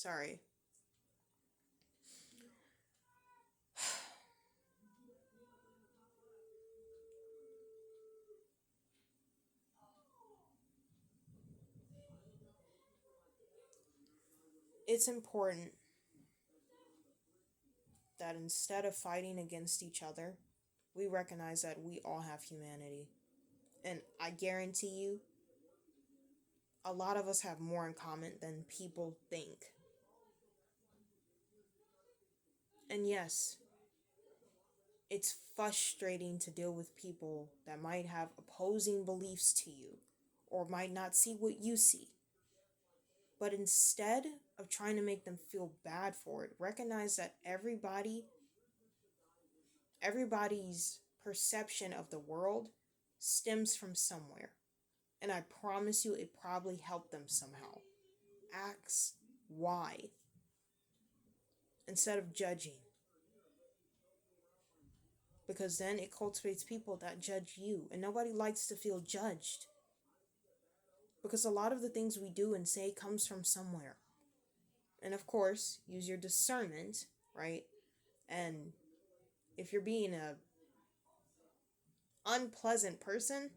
Sorry. It's important that instead of fighting against each other, we recognize that we all have humanity. And I guarantee you, a lot of us have more in common than people think. And yes, it's frustrating to deal with people that might have opposing beliefs to you or might not see what you see. But instead of trying to make them feel bad for it, recognize that everybody's perception of the world stems from somewhere. And I promise you it probably helped them somehow. Ask why instead of judging. Because then it cultivates people that judge you. And nobody likes to feel judged. Because a lot of the things we do and say comes from somewhere. And of course, use your discernment, right? And if you're being a unpleasant person,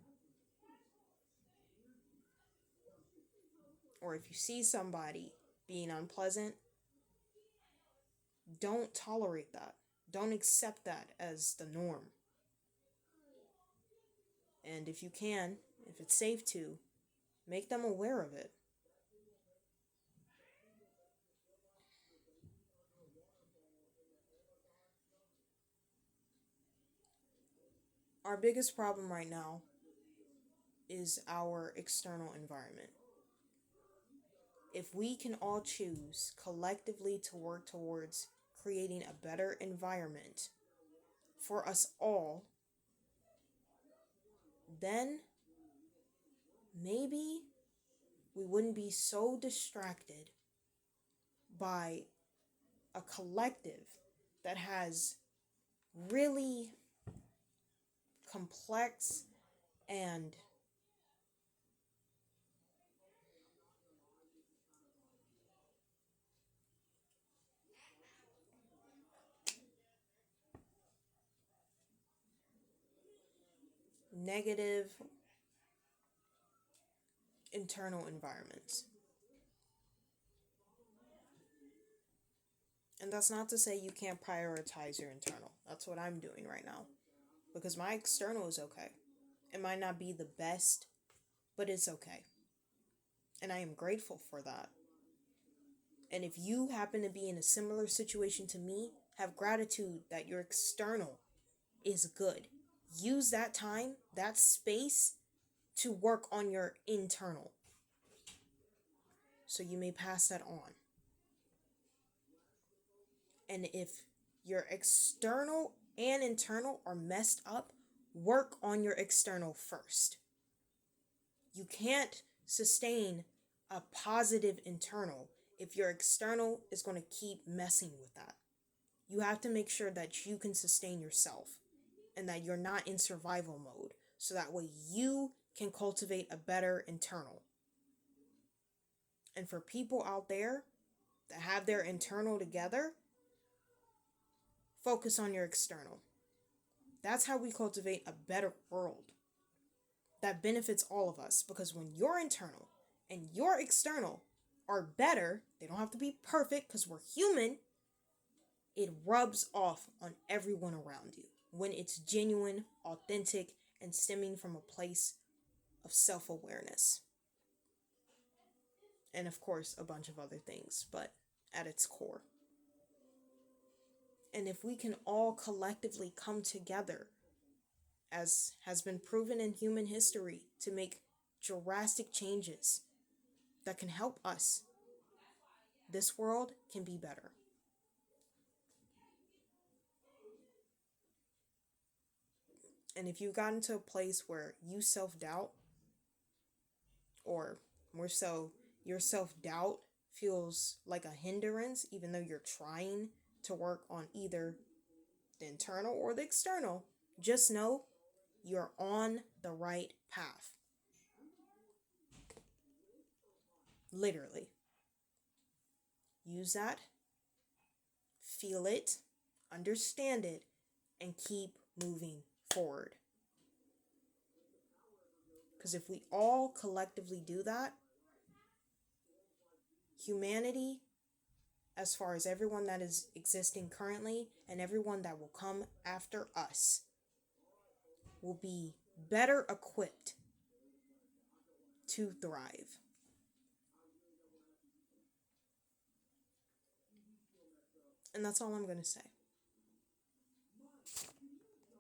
or if you see somebody being unpleasant, don't tolerate that. Don't accept that as the norm. And if you can, if it's safe to, make them aware of it. Our biggest problem right now is our external environment. If we can all choose collectively to work towards creating a better environment for us all, then maybe we wouldn't be so distracted by a collective that has really complex and negative internal environments. And that's not to say you can't prioritize your internal. That's what I'm doing right now. Because my external is okay. It might not be the best, but it's okay. And I am grateful for that. And if you happen to be in a similar situation to me, have gratitude that your external is good. Use that time, that space, to work on your internal. So you may pass that on. And if your external and internal are messed up, work on your external first. You can't sustain a positive internal if your external is going to keep messing with that. You have to make sure that you can sustain yourself and that you're not in survival mode, so that way you can cultivate a better internal. And for people out there that have their internal together, focus on your external. That's how we cultivate a better world that benefits all of us. Because when your internal and your external are better, they don't have to be perfect because we're human, it rubs off on everyone around you when it's genuine, authentic, and stemming from a place of self-awareness. And of course, a bunch of other things, but at its core. And if we can all collectively come together, as has been proven in human history, to make drastic changes that can help us, this world can be better. And if you've gotten to a place where you self-doubt, or more so, your self-doubt feels like a hindrance, even though you're trying to work on either the internal or the external, just know you're on the right path. Literally. use that, feel it, understand it, and keep moving forward. Because if we all collectively do that, humanity, as far as everyone that is existing currently and everyone that will come after us, will be better equipped to thrive. And that's all I'm going to say.